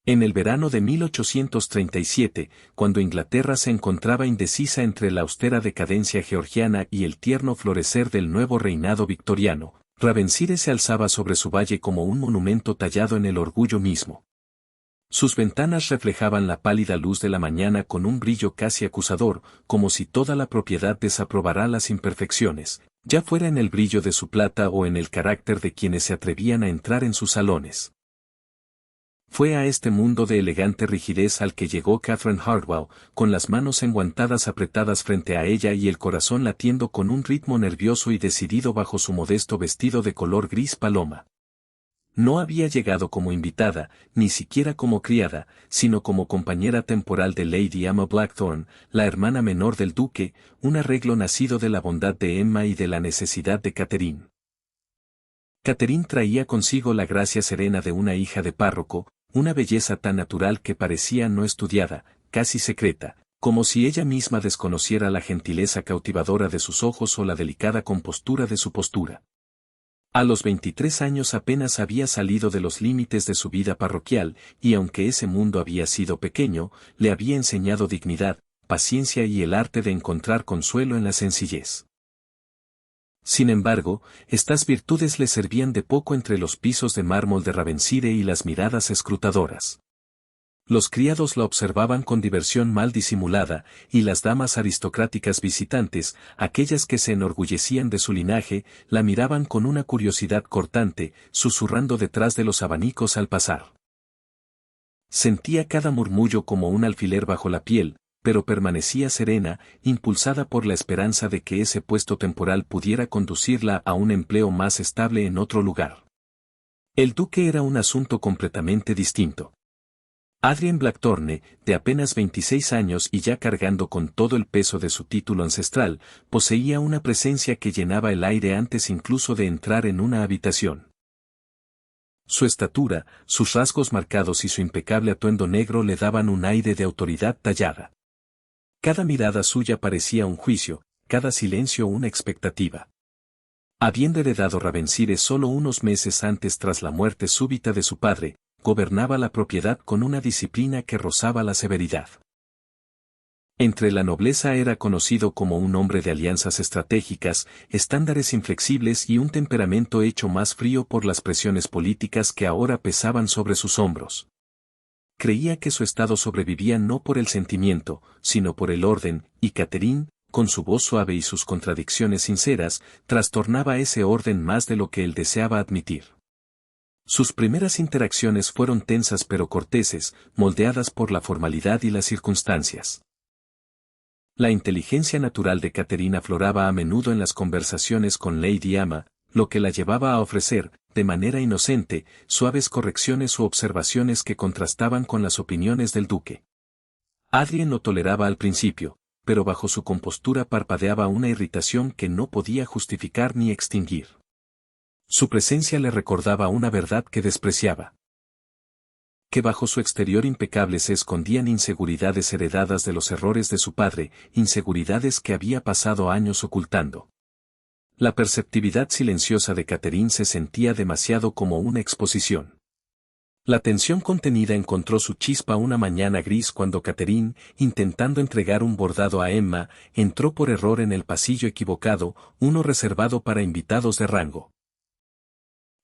En el verano de 1837, cuando Inglaterra se encontraba indecisa entre la austera decadencia georgiana y el tierno florecer del nuevo reinado victoriano, Ravensire se alzaba sobre su valle como un monumento tallado en el orgullo mismo. Sus ventanas reflejaban la pálida luz de la mañana con un brillo casi acusador, como si toda la propiedad desaprobara las imperfecciones, ya fuera en el brillo de su plata o en el carácter de quienes se atrevían a entrar en sus salones. Fue a este mundo de elegante rigidez al que llegó Catherine Hardwell, con las manos enguantadas apretadas frente a ella y el corazón latiendo con un ritmo nervioso y decidido bajo su modesto vestido de color gris paloma. No había llegado como invitada, ni siquiera como criada, sino como compañera temporal de Lady Emma Blackthorne, la hermana menor del duque, un arreglo nacido de la bondad de Emma y de la necesidad de Catherine. Catherine traía consigo la gracia serena de una hija de párroco, una belleza tan natural que parecía no estudiada, casi secreta, como si ella misma desconociera la gentileza cautivadora de sus ojos o la delicada compostura de su postura. A los 23 años apenas había salido de los límites de su vida parroquial, y aunque ese mundo había sido pequeño, le había enseñado dignidad, paciencia y el arte de encontrar consuelo en la sencillez. Sin embargo, estas virtudes le servían de poco entre los pisos de mármol de Ravensire y las miradas escrutadoras. Los criados la observaban con diversión mal disimulada, y las damas aristocráticas visitantes, aquellas que se enorgullecían de su linaje, la miraban con una curiosidad cortante, susurrando detrás de los abanicos al pasar. Sentía cada murmullo como un alfiler bajo la piel, pero permanecía serena, impulsada por la esperanza de que ese puesto temporal pudiera conducirla a un empleo más estable en otro lugar. El duque era un asunto completamente distinto. Adrien Blackthorne, de apenas 26 años y ya cargando con todo el peso de su título ancestral, poseía una presencia que llenaba el aire antes incluso de entrar en una habitación. Su estatura, sus rasgos marcados y su impecable atuendo negro le daban un aire de autoridad tallada. Cada mirada suya parecía un juicio, cada silencio una expectativa. Habiendo heredado Ravensire solo unos meses antes tras la muerte súbita de su padre, gobernaba la propiedad con una disciplina que rozaba la severidad. Entre la nobleza era conocido como un hombre de alianzas estratégicas, estándares inflexibles y un temperamento hecho más frío por las presiones políticas que ahora pesaban sobre sus hombros. Creía que su estado sobrevivía no por el sentimiento, sino por el orden, y Catherine, con su voz suave y sus contradicciones sinceras, trastornaba ese orden más de lo que él deseaba admitir. Sus primeras interacciones fueron tensas pero corteses, moldeadas por la formalidad y las circunstancias. La inteligencia natural de Catherine afloraba a menudo en las conversaciones con Lady Emma, lo que la llevaba a ofrecer, de manera inocente, suaves correcciones u observaciones que contrastaban con las opiniones del duque. Adrien lo toleraba al principio, pero bajo su compostura parpadeaba una irritación que no podía justificar ni extinguir. Su presencia le recordaba una verdad que despreciaba. Que bajo su exterior impecable se escondían inseguridades heredadas de los errores de su padre, inseguridades que había pasado años ocultando. La perceptividad silenciosa de Catherine se sentía demasiado como una exposición. La tensión contenida encontró su chispa una mañana gris cuando Catherine, intentando entregar un bordado a Emma, entró por error en el pasillo equivocado, uno reservado para invitados de rango.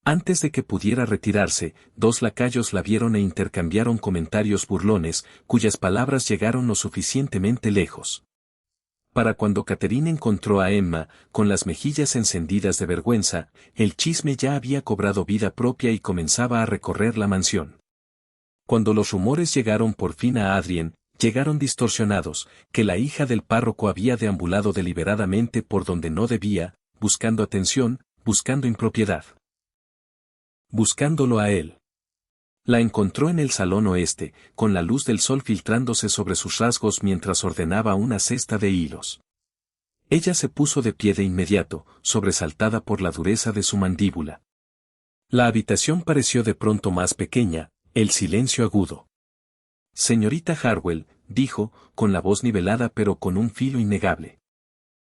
Antes de que pudiera retirarse, dos lacayos la vieron e intercambiaron comentarios burlones, cuyas palabras llegaron lo suficientemente lejos. Para cuando Catherine encontró a Emma, con las mejillas encendidas de vergüenza, el chisme ya había cobrado vida propia y comenzaba a recorrer la mansión. Cuando los rumores llegaron por fin a Adrien, llegaron distorsionados, que la hija del párroco había deambulado deliberadamente por donde no debía, buscando atención, buscando impropiedad. Buscándolo a él. La encontró en el salón oeste, con la luz del sol filtrándose sobre sus rasgos mientras ordenaba una cesta de hilos. Ella se puso de pie de inmediato, sobresaltada por la dureza de su mandíbula. La habitación pareció de pronto más pequeña, el silencio agudo. Señorita Harwell, dijo, con la voz nivelada pero con un filo innegable.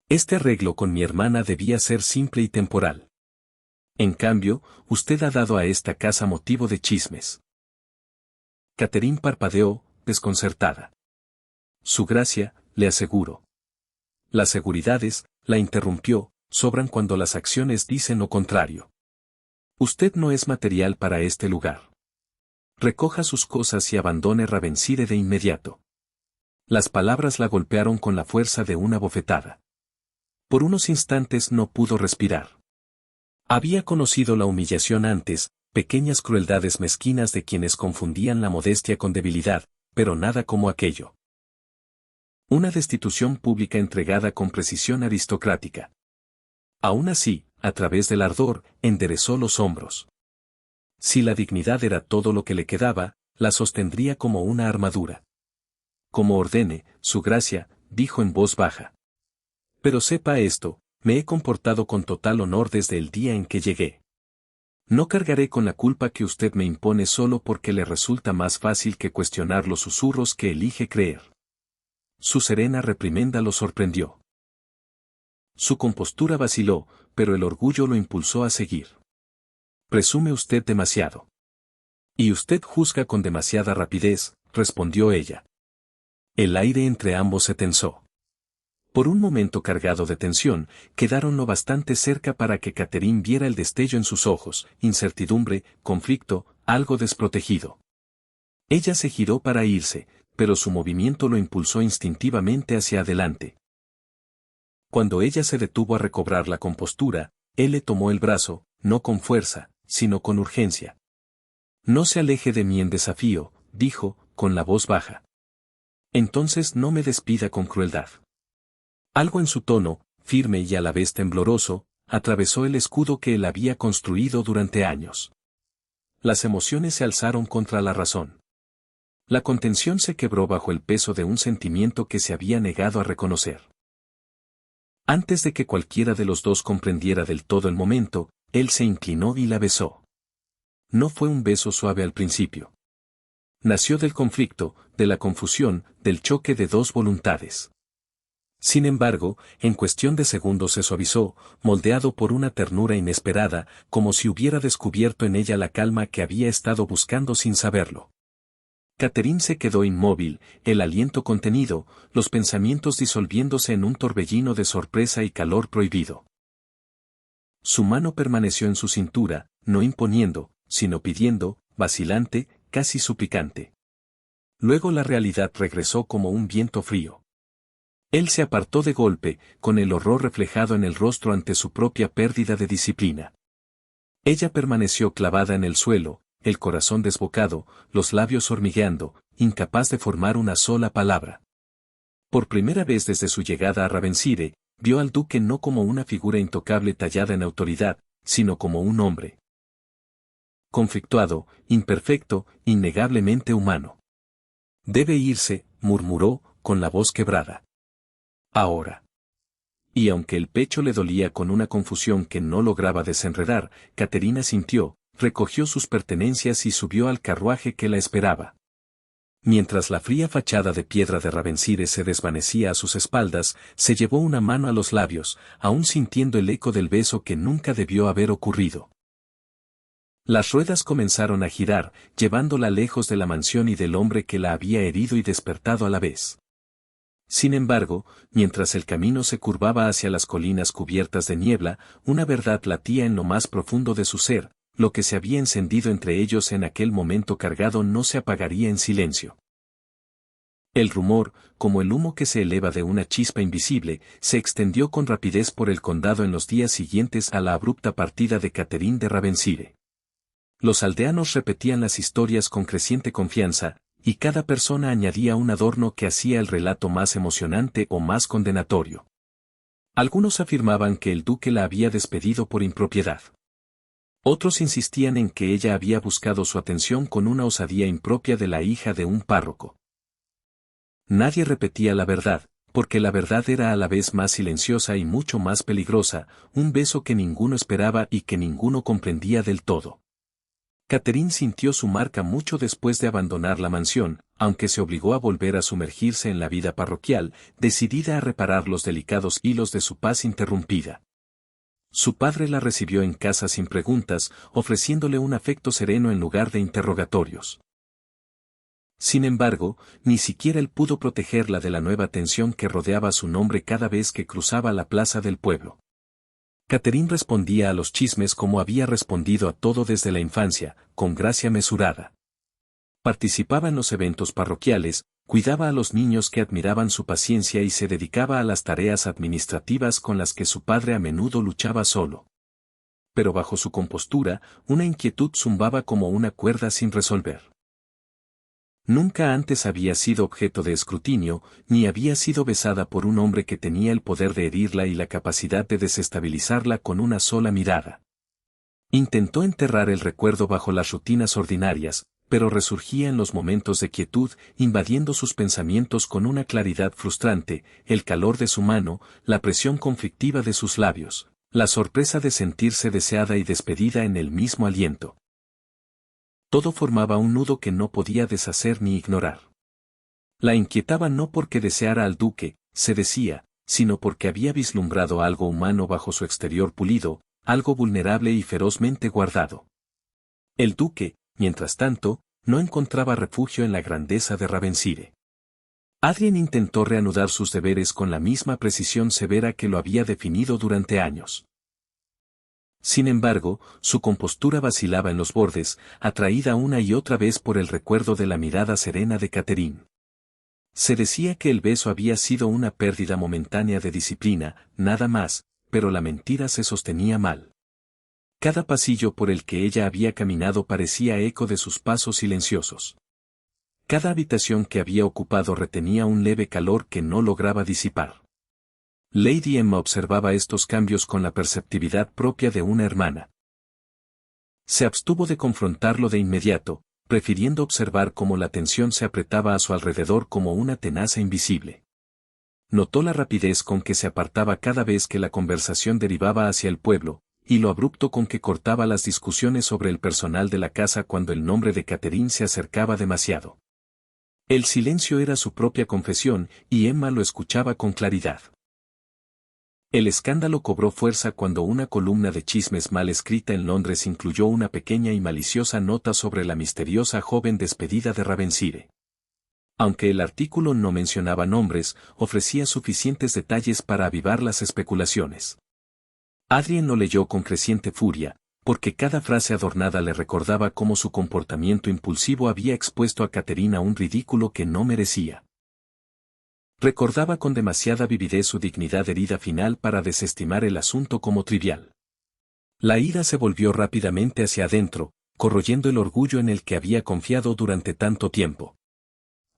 Este arreglo con mi hermana debía ser simple y temporal. En cambio, usted ha dado a esta casa motivo de chismes. Catherine parpadeó, desconcertada. Su gracia, le aseguro. Las seguridades, la interrumpió, sobran cuando las acciones dicen lo contrario. Usted no es material para este lugar. Recoja sus cosas y abandone Ravensire de inmediato. Las palabras la golpearon con la fuerza de una bofetada. Por unos instantes no pudo respirar. Había conocido la humillación antes, pequeñas crueldades mezquinas de quienes confundían la modestia con debilidad, pero nada como aquello. Una destitución pública entregada con precisión aristocrática. Aún así, a través del ardor, enderezó los hombros. Si la dignidad era todo lo que le quedaba, la sostendría como una armadura. Como ordene, su gracia, dijo en voz baja. Pero sepa esto, me he comportado con total honor desde el día en que llegué. No cargaré con la culpa que usted me impone solo porque le resulta más fácil que cuestionar los susurros que elige creer. Su serena reprimenda lo sorprendió. Su compostura vaciló, pero el orgullo lo impulsó a seguir. Presume usted demasiado. Y usted juzga con demasiada rapidez, respondió ella. El aire entre ambos se tensó. Por un momento cargado de tensión, quedaron lo bastante cerca para que Catherine viera el destello en sus ojos, incertidumbre, conflicto, algo desprotegido. Ella se giró para irse, pero su movimiento lo impulsó instintivamente hacia adelante. Cuando ella se detuvo a recobrar la compostura, él le tomó el brazo, no con fuerza, sino con urgencia. No se aleje de mí en desafío, dijo, con la voz baja. Entonces no me despida con crueldad. Algo en su tono, firme y a la vez tembloroso, atravesó el escudo que él había construido durante años. Las emociones se alzaron contra la razón. La contención se quebró bajo el peso de un sentimiento que se había negado a reconocer. Antes de que cualquiera de los dos comprendiera del todo el momento, él se inclinó y la besó. No fue un beso suave al principio. Nació del conflicto, de la confusión, del choque de dos voluntades. Sin embargo, en cuestión de segundos se suavizó, moldeado por una ternura inesperada, como si hubiera descubierto en ella la calma que había estado buscando sin saberlo. Catherine se quedó inmóvil, el aliento contenido, los pensamientos disolviéndose en un torbellino de sorpresa y calor prohibido. Su mano permaneció en su cintura, no imponiendo, sino pidiendo, vacilante, casi suplicante. Luego la realidad regresó como un viento frío. Él se apartó de golpe, con el horror reflejado en el rostro ante su propia pérdida de disciplina. Ella permaneció clavada en el suelo, el corazón desbocado, los labios hormigueando, incapaz de formar una sola palabra. Por primera vez desde su llegada a Ravensire, vio al duque no como una figura intocable tallada en autoridad, sino como un hombre. Conflictuado, imperfecto, innegablemente humano. Debe irse, murmuró, con la voz quebrada. Ahora. Y aunque el pecho le dolía con una confusión que no lograba desenredar, Caterina sintió, recogió sus pertenencias y subió al carruaje que la esperaba. Mientras la fría fachada de piedra de Ravensire se desvanecía a sus espaldas, se llevó una mano a los labios, aún sintiendo el eco del beso que nunca debió haber ocurrido. Las ruedas comenzaron a girar, llevándola lejos de la mansión y del hombre que la había herido y despertado a la vez. Sin embargo, mientras el camino se curvaba hacia las colinas cubiertas de niebla, una verdad latía en lo más profundo de su ser, lo que se había encendido entre ellos en aquel momento cargado no se apagaría en silencio. El rumor, como el humo que se eleva de una chispa invisible, se extendió con rapidez por el condado en los días siguientes a la abrupta partida de Catherine de Ravensire. Los aldeanos repetían las historias con creciente confianza, y cada persona añadía un adorno que hacía el relato más emocionante o más condenatorio. Algunos afirmaban que el duque la había despedido por impropiedad. Otros insistían en que ella había buscado su atención con una osadía impropia de la hija de un párroco. Nadie repetía la verdad, porque la verdad era a la vez más silenciosa y mucho más peligrosa, un beso que ninguno esperaba y que ninguno comprendía del todo. Catherine sintió su marca mucho después de abandonar la mansión, aunque se obligó a volver a sumergirse en la vida parroquial, decidida a reparar los delicados hilos de su paz interrumpida. Su padre la recibió en casa sin preguntas, ofreciéndole un afecto sereno en lugar de interrogatorios. Sin embargo, ni siquiera él pudo protegerla de la nueva tensión que rodeaba su nombre cada vez que cruzaba la plaza del pueblo. Catherine respondía a los chismes como había respondido a todo desde la infancia, con gracia mesurada. Participaba en los eventos parroquiales, cuidaba a los niños que admiraban su paciencia y se dedicaba a las tareas administrativas con las que su padre a menudo luchaba solo. Pero bajo su compostura, una inquietud zumbaba como una cuerda sin resolver. Nunca antes había sido objeto de escrutinio, ni había sido besada por un hombre que tenía el poder de herirla y la capacidad de desestabilizarla con una sola mirada. Intentó enterrar el recuerdo bajo las rutinas ordinarias, pero resurgía en los momentos de quietud, invadiendo sus pensamientos con una claridad frustrante, el calor de su mano, la presión conflictiva de sus labios, la sorpresa de sentirse deseada y despedida en el mismo aliento. Todo formaba un nudo que no podía deshacer ni ignorar. La inquietaba no porque deseara al duque, se decía, sino porque había vislumbrado algo humano bajo su exterior pulido, algo vulnerable y ferozmente guardado. El duque, mientras tanto, no encontraba refugio en la grandeza de Ravensire. Adrien intentó reanudar sus deberes con la misma precisión severa que lo había definido durante años. Sin embargo, su compostura vacilaba en los bordes, atraída una y otra vez por el recuerdo de la mirada serena de Catherine. Se decía que el beso había sido una pérdida momentánea de disciplina, nada más, pero la mentira se sostenía mal. Cada pasillo por el que ella había caminado parecía eco de sus pasos silenciosos. Cada habitación que había ocupado retenía un leve calor que no lograba disipar. Lady Emma observaba estos cambios con la perceptividad propia de una hermana. Se abstuvo de confrontarlo de inmediato, prefiriendo observar cómo la tensión se apretaba a su alrededor como una tenaza invisible. Notó la rapidez con que se apartaba cada vez que la conversación derivaba hacia el pueblo, y lo abrupto con que cortaba las discusiones sobre el personal de la casa cuando el nombre de Catherine se acercaba demasiado. El silencio era su propia confesión, y Emma lo escuchaba con claridad. El escándalo cobró fuerza cuando una columna de chismes mal escrita en Londres incluyó una pequeña y maliciosa nota sobre la misteriosa joven despedida de Ravensire. Aunque el artículo no mencionaba nombres, ofrecía suficientes detalles para avivar las especulaciones. Adrien lo leyó con creciente furia, porque cada frase adornada le recordaba cómo su comportamiento impulsivo había expuesto a Catherine a un ridículo que no merecía. Recordaba con demasiada vividez su dignidad herida final para desestimar el asunto como trivial. La ira se volvió rápidamente hacia adentro, corroyendo el orgullo en el que había confiado durante tanto tiempo.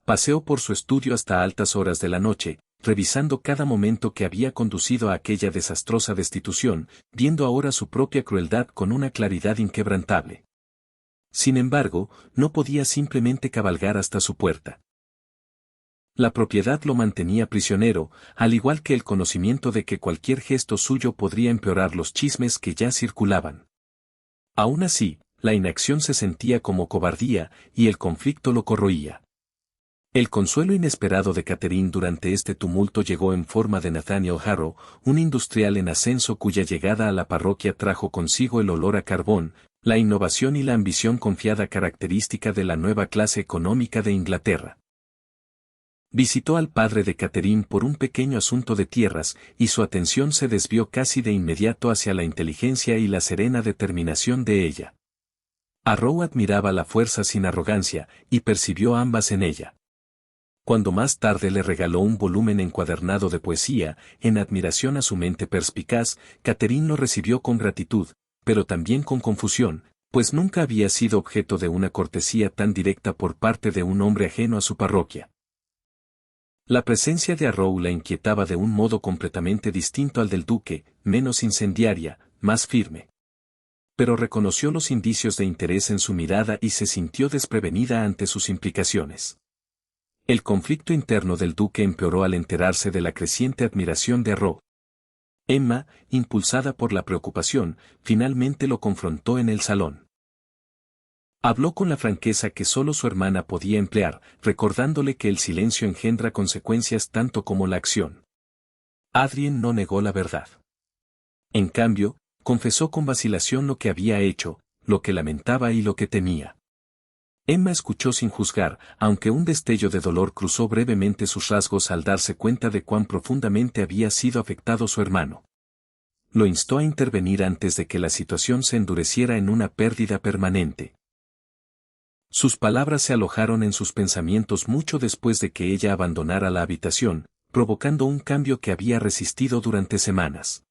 Paseó por su estudio hasta altas horas de la noche, revisando cada momento que había conducido a aquella desastrosa destitución, viendo ahora su propia crueldad con una claridad inquebrantable. Sin embargo, no podía simplemente cabalgar hasta su puerta. La propiedad lo mantenía prisionero, al igual que el conocimiento de que cualquier gesto suyo podría empeorar los chismes que ya circulaban. Aún así, la inacción se sentía como cobardía, y el conflicto lo corroía. El consuelo inesperado de Catherine durante este tumulto llegó en forma de Nathaniel Harrow, un industrial en ascenso cuya llegada a la parroquia trajo consigo el olor a carbón, la innovación y la ambición confiada característica de la nueva clase económica de Inglaterra. Visitó al padre de Catherine por un pequeño asunto de tierras, y su atención se desvió casi de inmediato hacia la inteligencia y la serena determinación de ella. Harrow admiraba la fuerza sin arrogancia, y percibió ambas en ella. Cuando más tarde le regaló un volumen encuadernado de poesía, en admiración a su mente perspicaz, Catherine lo recibió con gratitud, pero también con confusión, pues nunca había sido objeto de una cortesía tan directa por parte de un hombre ajeno a su parroquia. La presencia de Harrow la inquietaba de un modo completamente distinto al del duque, menos incendiaria, más firme. Pero reconoció los indicios de interés en su mirada y se sintió desprevenida ante sus implicaciones. El conflicto interno del duque empeoró al enterarse de la creciente admiración de Harrow. Emma, impulsada por la preocupación, finalmente lo confrontó en el salón. Habló con la franqueza que solo su hermana podía emplear, recordándole que el silencio engendra consecuencias tanto como la acción. Adrien no negó la verdad. En cambio, confesó con vacilación lo que había hecho, lo que lamentaba y lo que temía. Emma escuchó sin juzgar, aunque un destello de dolor cruzó brevemente sus rasgos al darse cuenta de cuán profundamente había sido afectado su hermano. Lo instó a intervenir antes de que la situación se endureciera en una pérdida permanente. Sus palabras se alojaron en sus pensamientos mucho después de que ella abandonara la habitación, provocando un cambio que había resistido durante semanas.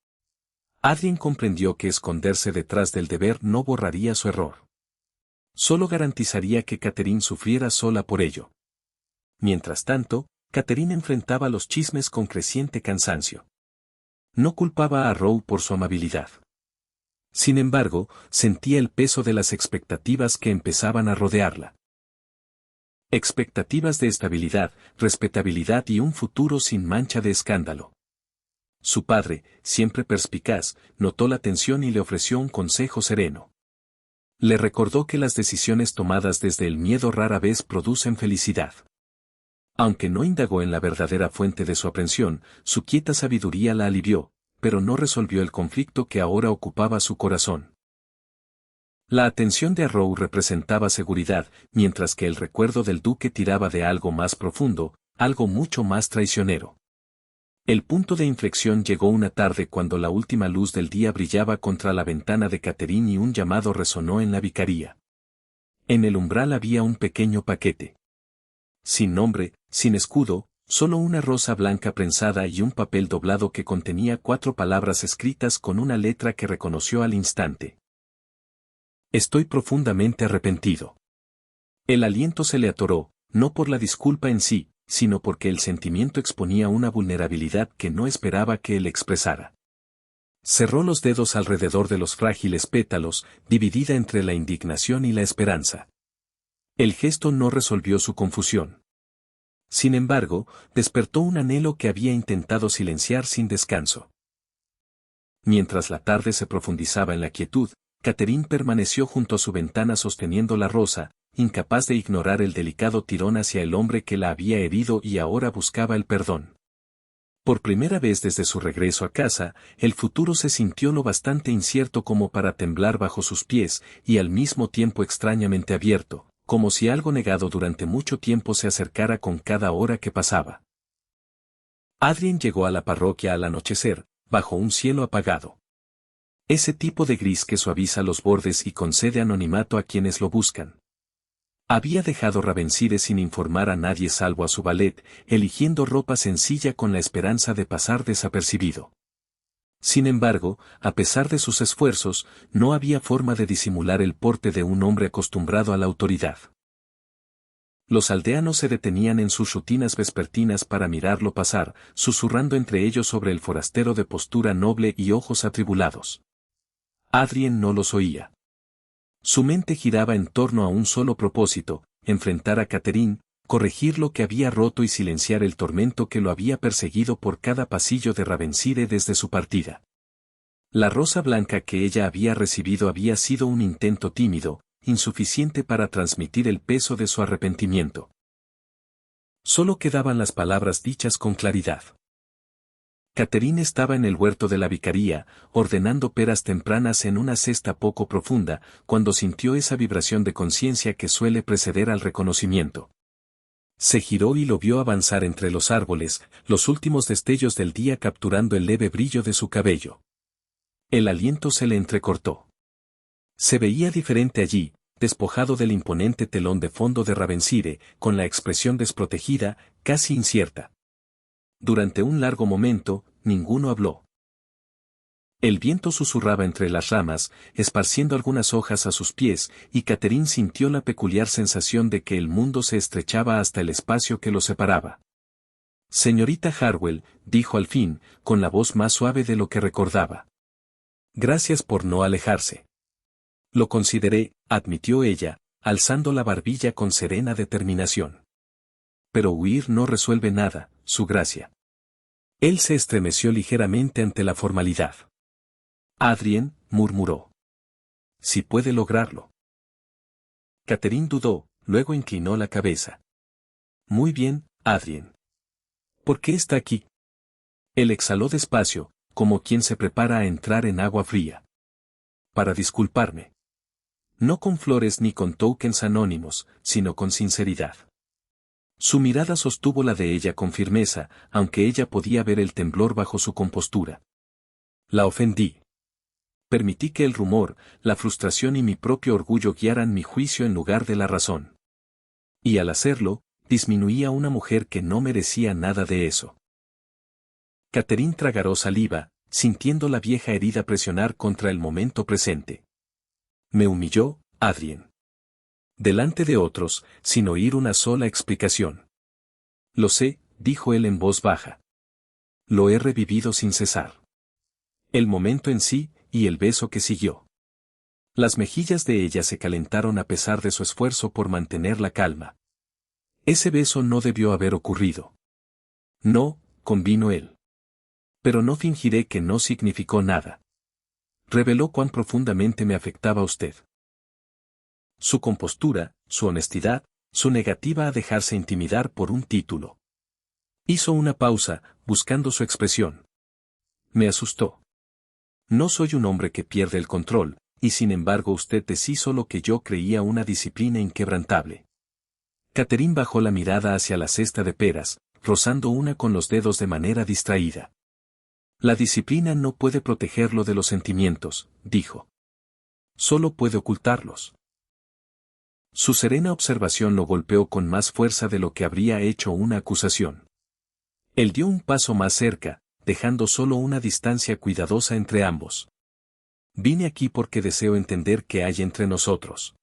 Adrien comprendió que esconderse detrás del deber no borraría su error. Solo garantizaría que Catherine sufriera sola por ello. Mientras tanto, Catherine enfrentaba los chismes con creciente cansancio. No culpaba a Rowe por su amabilidad. Sin embargo, sentía el peso de las expectativas que empezaban a rodearla. Expectativas de estabilidad, respetabilidad y un futuro sin mancha de escándalo. Su padre, siempre perspicaz, notó la tensión y le ofreció un consejo sereno. Le recordó que las decisiones tomadas desde el miedo rara vez producen felicidad. Aunque no indagó en la verdadera fuente de su aprensión, su quieta sabiduría la alivió, pero no resolvió el conflicto que ahora ocupaba su corazón. La atención de Arrow representaba seguridad, mientras que el recuerdo del duque tiraba de algo más profundo, algo mucho más traicionero. El punto de inflexión llegó una tarde cuando la última luz del día brillaba contra la ventana de Catherine y un llamado resonó en la vicaría. En el umbral había un pequeño paquete. Sin nombre, sin escudo, solo una rosa blanca prensada y un papel doblado que contenía 4 palabras escritas con una letra que reconoció al instante. Estoy profundamente arrepentido. El aliento se le atoró, no por la disculpa en sí, sino porque el sentimiento exponía una vulnerabilidad que no esperaba que él expresara. Cerró los dedos alrededor de los frágiles pétalos, dividida entre la indignación y la esperanza. El gesto no resolvió su confusión. Sin embargo, despertó un anhelo que había intentado silenciar sin descanso. Mientras la tarde se profundizaba en la quietud, Catherine permaneció junto a su ventana sosteniendo la rosa, incapaz de ignorar el delicado tirón hacia el hombre que la había herido y ahora buscaba el perdón. Por primera vez desde su regreso a casa, el futuro se sintió lo bastante incierto como para temblar bajo sus pies, y al mismo tiempo extrañamente abierto, como si algo negado durante mucho tiempo se acercara con cada hora que pasaba. Adrien llegó a la parroquia al anochecer, bajo un cielo apagado. Ese tipo de gris que suaviza los bordes y concede anonimato a quienes lo buscan. Había dejado Ravenside sin informar a nadie salvo a su valet, eligiendo ropa sencilla con la esperanza de pasar desapercibido. Sin embargo, a pesar de sus esfuerzos, no había forma de disimular el porte de un hombre acostumbrado a la autoridad. Los aldeanos se detenían en sus rutinas vespertinas para mirarlo pasar, susurrando entre ellos sobre el forastero de postura noble y ojos atribulados. Adrien no los oía. Su mente giraba en torno a un solo propósito, enfrentar a Catherine, corregir lo que había roto y silenciar el tormento que lo había perseguido por cada pasillo de Ravenside desde su partida. La rosa blanca que ella había recibido había sido un intento tímido, insuficiente para transmitir el peso de su arrepentimiento. Solo quedaban las palabras dichas con claridad. Catherine estaba en el huerto de la vicaría, ordenando peras tempranas en una cesta poco profunda, cuando sintió esa vibración de conciencia que suele preceder al reconocimiento. Se giró y lo vio avanzar entre los árboles, los últimos destellos del día capturando el leve brillo de su cabello. El aliento se le entrecortó. Se veía diferente allí, despojado del imponente telón de fondo de Ravenside, con la expresión desprotegida, casi incierta. Durante un largo momento, ninguno habló. El viento susurraba entre las ramas, esparciendo algunas hojas a sus pies, y Catherine sintió la peculiar sensación de que el mundo se estrechaba hasta el espacio que lo separaba. Señorita Harwell, dijo al fin, con la voz más suave de lo que recordaba. Gracias por no alejarse. Lo consideré, admitió ella, alzando la barbilla con serena determinación. Pero huir no resuelve nada, su gracia. Él se estremeció ligeramente ante la formalidad. Adrien, murmuró. Si puede lograrlo. Catherine dudó, luego inclinó la cabeza. Muy bien, Adrien. ¿Por qué está aquí? Él exhaló despacio, como quien se prepara a entrar en agua fría. Para disculparme. No con flores ni con tokens anónimos, sino con sinceridad. Su mirada sostuvo la de ella con firmeza, aunque ella podía ver el temblor bajo su compostura. La ofendí. Permití que el rumor, la frustración y mi propio orgullo guiaran mi juicio en lugar de la razón. Y al hacerlo, disminuí a una mujer que no merecía nada de eso. Catherine tragaró saliva, sintiendo la vieja herida presionar contra el momento presente. Me humilló, Adrien. Delante de otros, sin oír una sola explicación. Lo sé, dijo él en voz baja. Lo he revivido sin cesar. El momento en sí, y el beso que siguió. Las mejillas de ella se calentaron a pesar de su esfuerzo por mantener la calma. Ese beso no debió haber ocurrido. No, convino él. Pero no fingiré que no significó nada. Reveló cuán profundamente me afectaba usted. Su compostura, su honestidad, su negativa a dejarse intimidar por un título. Hizo una pausa, buscando su expresión. Me asustó. No soy un hombre que pierde el control, y sin embargo usted deshizo lo que yo creía una disciplina inquebrantable. Catherine bajó la mirada hacia la cesta de peras, rozando una con los dedos de manera distraída. La disciplina no puede protegerlo de los sentimientos, dijo. Solo puede ocultarlos. Su serena observación lo golpeó con más fuerza de lo que habría hecho una acusación. Él dio un paso más cerca, dejando solo una distancia cuidadosa entre ambos. Vine aquí porque deseo entender qué hay entre nosotros.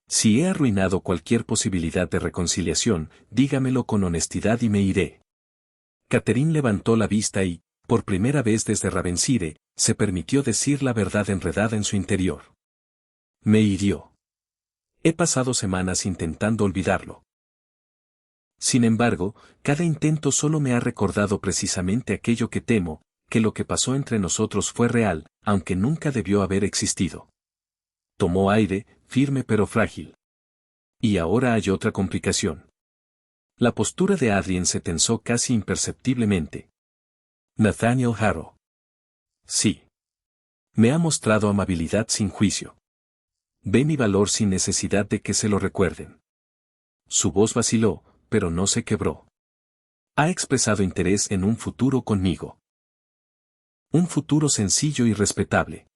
Si he arruinado cualquier posibilidad de reconciliación, dígamelo con honestidad y me iré. Catherine levantó la vista y, por primera vez desde Ravenside, se permitió decir la verdad enredada en su interior. Me hirió. He pasado semanas intentando olvidarlo. Sin embargo, cada intento solo me ha recordado precisamente aquello que temo, que lo que pasó entre nosotros fue real, aunque nunca debió haber existido. Tomó aire, firme pero frágil. Y ahora hay otra complicación. La postura de Adrien se tensó casi imperceptiblemente. Nathaniel Harrow. Sí. Me ha mostrado amabilidad sin juicio. Ve mi valor sin necesidad de que se lo recuerden. Su voz vaciló, pero no se quebró. Ha expresado interés en un futuro conmigo. Un futuro sencillo y respetable.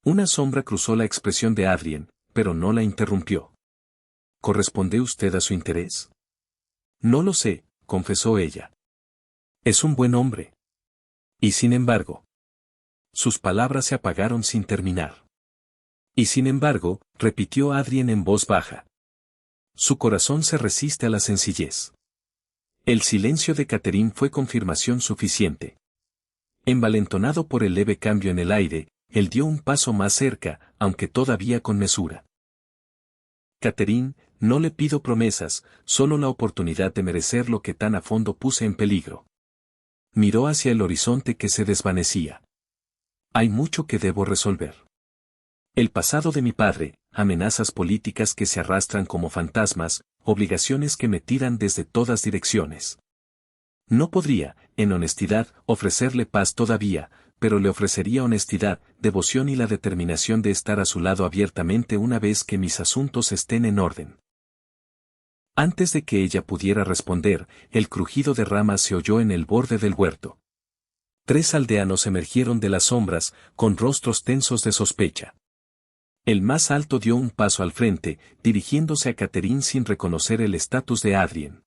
Una sombra cruzó la expresión de Adrien, pero no la interrumpió. ¿Corresponde usted a su interés? No lo sé, confesó ella. Es un buen hombre. Y sin embargo. Sus palabras se apagaron sin terminar. Y sin embargo, repitió Adrien en voz baja. Su corazón se resiste a la sencillez. El silencio de Catherine fue confirmación suficiente. Envalentonado por el leve cambio en el aire, él dio un paso más cerca, aunque todavía con mesura. Catherine, no le pido promesas, solo la oportunidad de merecer lo que tan a fondo puse en peligro. Miró hacia el horizonte que se desvanecía. Hay mucho que debo resolver. El pasado de mi padre, amenazas políticas que se arrastran como fantasmas, obligaciones que me tiran desde todas direcciones. No podría, en honestidad, ofrecerle paz todavía, pero le ofrecería honestidad, devoción y la determinación de estar a su lado abiertamente una vez que mis asuntos estén en orden. Antes de que ella pudiera responder, el crujido de ramas se oyó en el borde del huerto. 3 aldeanos emergieron de las sombras, con rostros tensos de sospecha. El más alto dio un paso al frente, dirigiéndose a Catherine sin reconocer el estatus de Adrien.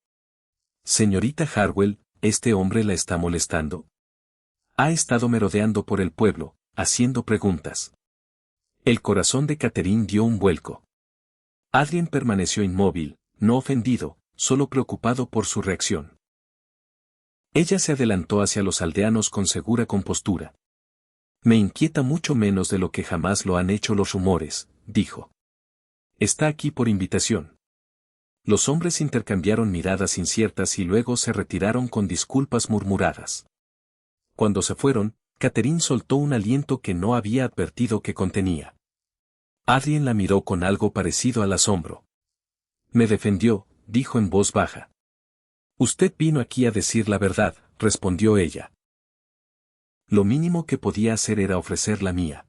Señorita Harwell, ¿este hombre la está molestando? Ha estado merodeando por el pueblo, haciendo preguntas. El corazón de Catherine dio un vuelco. Adrien permaneció inmóvil, no ofendido, solo preocupado por su reacción. Ella se adelantó hacia los aldeanos con segura compostura. Me inquieta mucho menos de lo que jamás lo han hecho los rumores, dijo. Está aquí por invitación. Los hombres intercambiaron miradas inciertas y luego se retiraron con disculpas murmuradas. Cuando se fueron, Catherine soltó un aliento que no había advertido que contenía. Adrien la miró con algo parecido al asombro. Me defendió, dijo en voz baja. Usted vino aquí a decir la verdad, respondió ella. Lo mínimo que podía hacer era ofrecer la mía.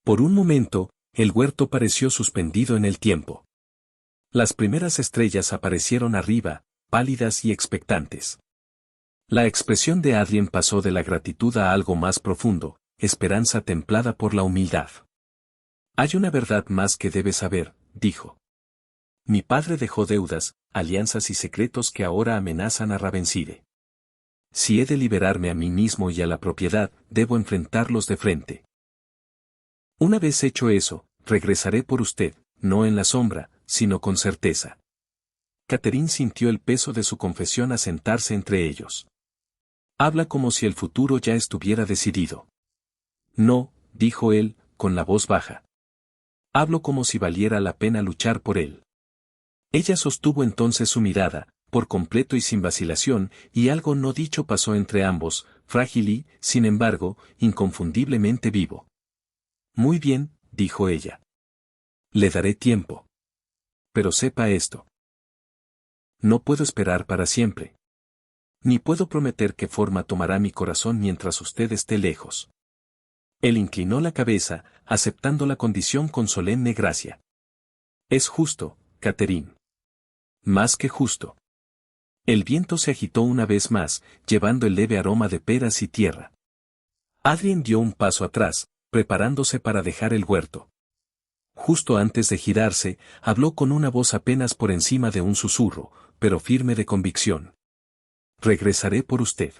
Por un momento, el huerto pareció suspendido en el tiempo. Las primeras estrellas aparecieron arriba, pálidas y expectantes. La expresión de Adrien pasó de la gratitud a algo más profundo, esperanza templada por la humildad. Hay una verdad más que debes saber, dijo. Mi padre dejó deudas, alianzas y secretos que ahora amenazan a Ravenside. Si he de liberarme a mí mismo y a la propiedad, debo enfrentarlos de frente. Una vez hecho eso, regresaré por usted, no en la sombra, sino con certeza. Catherine sintió el peso de su confesión asentarse entre ellos. Habla como si el futuro ya estuviera decidido. No, dijo él, con la voz baja. Hablo como si valiera la pena luchar por él. Ella sostuvo entonces su mirada, por completo y sin vacilación, y algo no dicho pasó entre ambos, frágil y, sin embargo, inconfundiblemente vivo. Muy bien, dijo ella. Le daré tiempo. Pero sepa esto. No puedo esperar para siempre. Ni puedo prometer qué forma tomará mi corazón mientras usted esté lejos. Él inclinó la cabeza, aceptando la condición con solemne gracia. Es justo, Catherine. Más que justo. El viento se agitó una vez más, llevando el leve aroma de peras y tierra. Adrien dio un paso atrás, preparándose para dejar el huerto. Justo antes de girarse, habló con una voz apenas por encima de un susurro, pero firme de convicción. Regresaré por usted.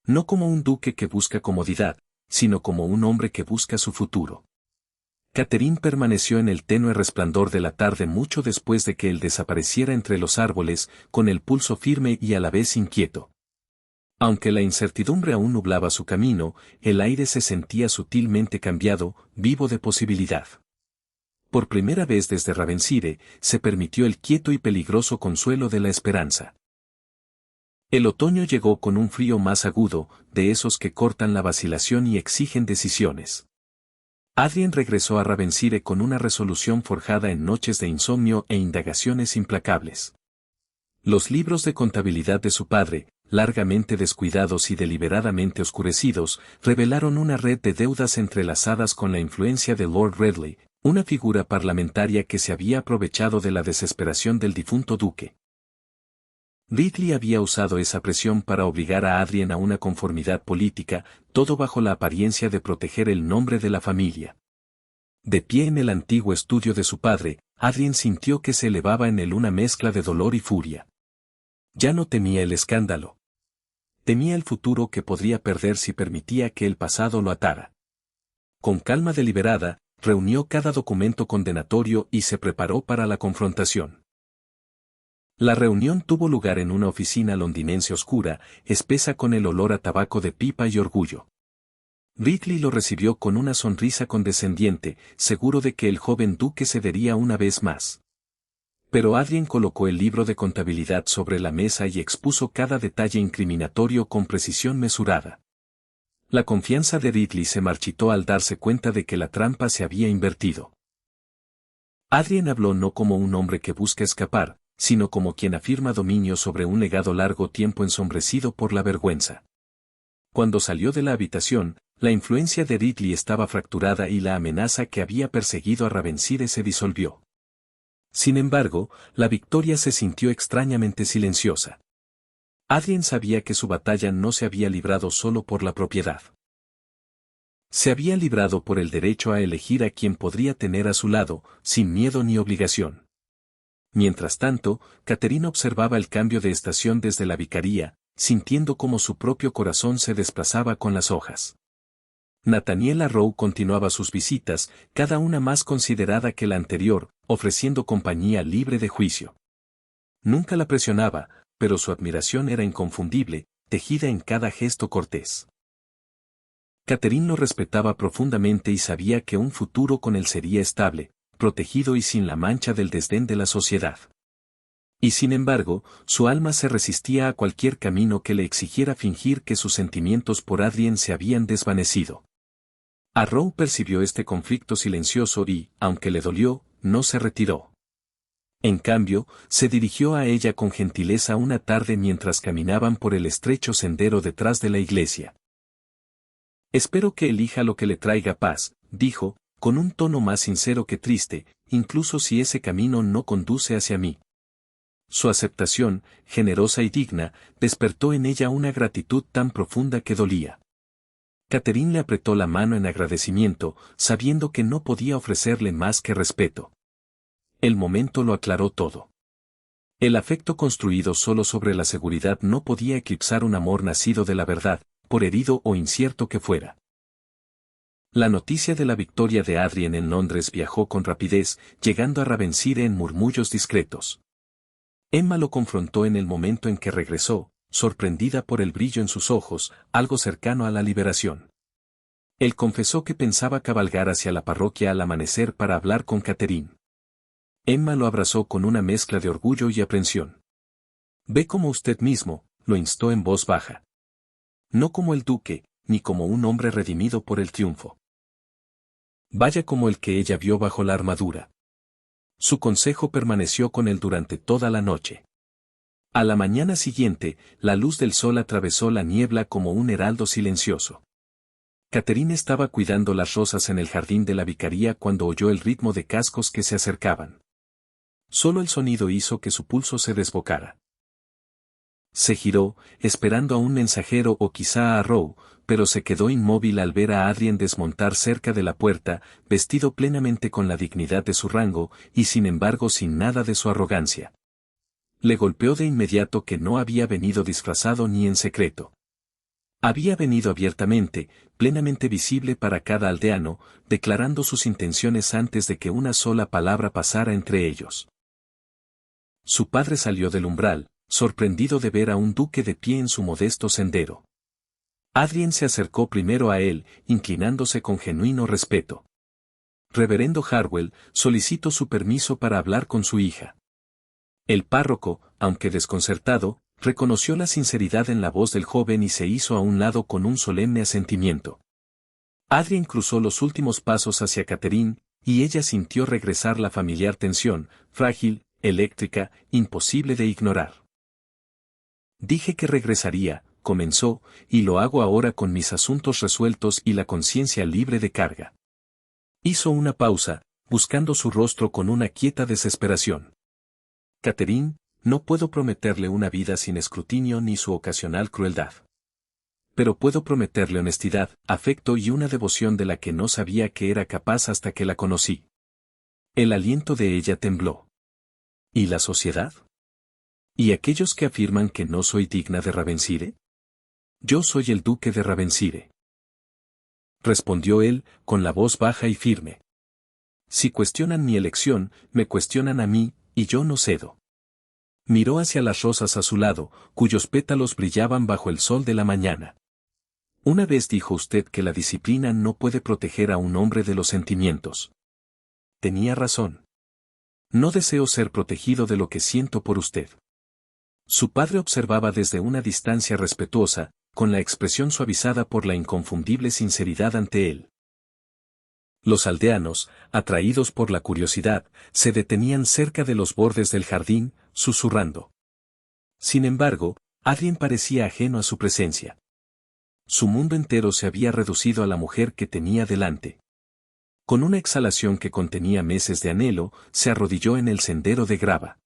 No como un duque que busca comodidad, sino como un hombre que busca su futuro. Catherine permaneció en el tenue resplandor de la tarde mucho después de que él desapareciera entre los árboles, con el pulso firme y a la vez inquieto. Aunque la incertidumbre aún nublaba su camino, el aire se sentía sutilmente cambiado, vivo de posibilidad. Por primera vez desde Ravenside, se permitió el quieto y peligroso consuelo de la esperanza. El otoño llegó con un frío más agudo, de esos que cortan la vacilación y exigen decisiones. Adrien regresó a Ravenside con una resolución forjada en noches de insomnio e indagaciones implacables. Los libros de contabilidad de su padre, largamente descuidados y deliberadamente oscurecidos, revelaron una red de deudas entrelazadas con la influencia de Lord Redley, una figura parlamentaria que se había aprovechado de la desesperación del difunto duque. Ridley había usado esa presión para obligar a Adrien a una conformidad política, todo bajo la apariencia de proteger el nombre de la familia. De pie en el antiguo estudio de su padre, Adrien sintió que se elevaba en él una mezcla de dolor y furia. Ya no temía el escándalo. Temía el futuro que podría perder si permitía que el pasado lo atara. Con calma deliberada, reunió cada documento condenatorio y se preparó para la confrontación. La reunión tuvo lugar en una oficina londinense oscura, espesa con el olor a tabaco de pipa y orgullo. Ridley lo recibió con una sonrisa condescendiente, seguro de que el joven duque cedería una vez más. Pero Adrien colocó el libro de contabilidad sobre la mesa y expuso cada detalle incriminatorio con precisión mesurada. La confianza de Ridley se marchitó al darse cuenta de que la trampa se había invertido. Adrien habló no como un hombre que busca escapar, sino como quien afirma dominio sobre un legado largo tiempo ensombrecido por la vergüenza. Cuando salió de la habitación, la influencia de Ridley estaba fracturada y la amenaza que había perseguido a Ravenside se disolvió. Sin embargo, la victoria se sintió extrañamente silenciosa. Adrien sabía que su batalla no se había librado solo por la propiedad. Se había librado por el derecho a elegir a quien podría tener a su lado, sin miedo ni obligación. Mientras tanto, Catherine observaba el cambio de estación desde la vicaría, sintiendo cómo su propio corazón se desplazaba con las hojas. Nathaniel Arrow continuaba sus visitas, cada una más considerada que la anterior, ofreciendo compañía libre de juicio. Nunca la presionaba, pero su admiración era inconfundible, tejida en cada gesto cortés. Catherine lo respetaba profundamente y sabía que un futuro con él sería estable, protegido y sin la mancha del desdén de la sociedad. Y sin embargo, su alma se resistía a cualquier camino que le exigiera fingir que sus sentimientos por Adrien se habían desvanecido. Arrow percibió este conflicto silencioso y, aunque le dolió, no se retiró. En cambio, se dirigió a ella con gentileza una tarde mientras caminaban por el estrecho sendero detrás de la iglesia. Espero que elija lo que le traiga paz, dijo, con un tono más sincero que triste, incluso si ese camino no conduce hacia mí. Su aceptación, generosa y digna, despertó en ella una gratitud tan profunda que dolía. Catherine le apretó la mano en agradecimiento, sabiendo que no podía ofrecerle más que respeto. El momento lo aclaró todo. El afecto construido solo sobre la seguridad no podía eclipsar un amor nacido de la verdad, por herido o incierto que fuera. La noticia de la victoria de Adrien en Londres viajó con rapidez, llegando a Ravensire en murmullos discretos. Emma lo confrontó en el momento en que regresó, sorprendida por el brillo en sus ojos, algo cercano a la liberación. Él confesó que pensaba cabalgar hacia la parroquia al amanecer para hablar con Catherine. Emma lo abrazó con una mezcla de orgullo y aprensión. «Ve como usted mismo», lo instó en voz baja. «No como el duque, ni como un hombre redimido por el triunfo. Vaya como el que ella vio bajo la armadura». Su consejo permaneció con él durante toda la noche. A la mañana siguiente, la luz del sol atravesó la niebla como un heraldo silencioso. Catherine estaba cuidando las rosas en el jardín de la vicaría cuando oyó el ritmo de cascos que se acercaban. Solo el sonido hizo que su pulso se desbocara. Se giró, esperando a un mensajero o quizá a Rowe, pero se quedó inmóvil al ver a Adrien desmontar cerca de la puerta, vestido plenamente con la dignidad de su rango, y sin embargo sin nada de su arrogancia. Le golpeó de inmediato que no había venido disfrazado ni en secreto. Había venido abiertamente, plenamente visible para cada aldeano, declarando sus intenciones antes de que una sola palabra pasara entre ellos. Su padre salió del umbral, sorprendido de ver a un duque de pie en su modesto sendero. Adrien se acercó primero a él, inclinándose con genuino respeto. «Reverendo Harwell, solicito su permiso para hablar con su hija». El párroco, aunque desconcertado, reconoció la sinceridad en la voz del joven y se hizo a un lado con un solemne asentimiento. Adrien cruzó los últimos pasos hacia Catherine, y ella sintió regresar la familiar tensión, frágil, eléctrica, imposible de ignorar. «Dije que regresaría», comenzó, «y lo hago ahora con mis asuntos resueltos y la conciencia libre de carga». Hizo una pausa, buscando su rostro con una quieta desesperación. «Catherine, no puedo prometerle una vida sin escrutinio ni su ocasional crueldad. Pero puedo prometerle honestidad, afecto y una devoción de la que no sabía que era capaz hasta que la conocí». El aliento de ella tembló. ¿Y la sociedad? ¿Y aquellos que afirman que no soy digna de Ravensire? Yo soy el duque de Ravensire. Respondió él, con la voz baja y firme. Si cuestionan mi elección, me cuestionan a mí, y yo no cedo. Miró hacia las rosas a su lado, cuyos pétalos brillaban bajo el sol de la mañana. Una vez dijo usted que la disciplina no puede proteger a un hombre de los sentimientos. Tenía razón. No deseo ser protegido de lo que siento por usted. Su padre observaba desde una distancia respetuosa, con la expresión suavizada por la inconfundible sinceridad ante él. Los aldeanos, atraídos por la curiosidad, se detenían cerca de los bordes del jardín, susurrando. Sin embargo, Adrien parecía ajeno a su presencia. Su mundo entero se había reducido a la mujer que tenía delante. Con una exhalación que contenía meses de anhelo, se arrodilló en el sendero de grava.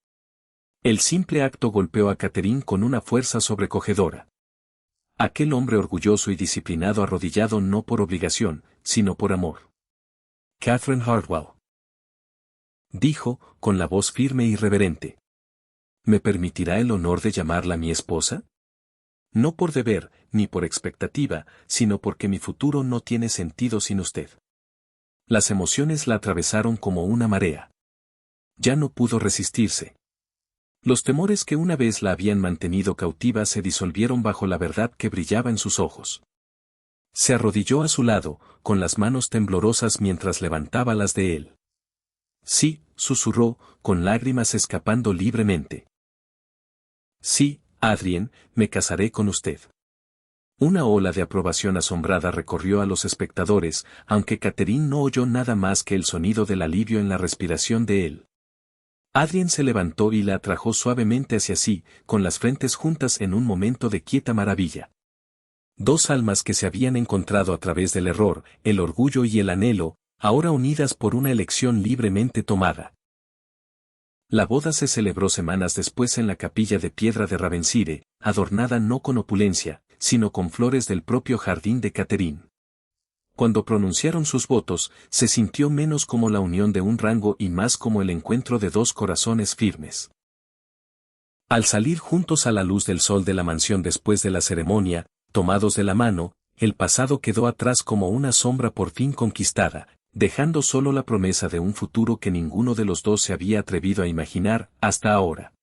El simple acto golpeó a Catherine con una fuerza sobrecogedora. Aquel hombre orgulloso y disciplinado arrodillado no por obligación, sino por amor. Catherine Hartwell. Dijo, con la voz firme y reverente. ¿Me permitirá el honor de llamarla mi esposa? No por deber, ni por expectativa, sino porque mi futuro no tiene sentido sin usted. Las emociones la atravesaron como una marea. Ya no pudo resistirse. Los temores que una vez la habían mantenido cautiva se disolvieron bajo la verdad que brillaba en sus ojos. Se arrodilló a su lado, con las manos temblorosas mientras levantaba las de él. Sí, susurró, con lágrimas escapando libremente. Sí, Adrien, me casaré con usted. Una ola de aprobación asombrada recorrió a los espectadores, aunque Catherine no oyó nada más que el sonido del alivio en la respiración de él. Adrien se levantó y la atrajo suavemente hacia sí, con las frentes juntas en un momento de quieta maravilla. Dos almas que se habían encontrado a través del error, el orgullo y el anhelo, ahora unidas por una elección libremente tomada. La boda se celebró semanas después en la capilla de piedra de Ravensire, adornada no con opulencia, sino con flores del propio jardín de Catherine. Cuando pronunciaron sus votos, se sintió menos como la unión de un rango y más como el encuentro de dos corazones firmes. Al salir juntos a la luz del sol de la mansión después de la ceremonia, tomados de la mano, el pasado quedó atrás como una sombra por fin conquistada, dejando solo la promesa de un futuro que ninguno de los dos se había atrevido a imaginar hasta ahora.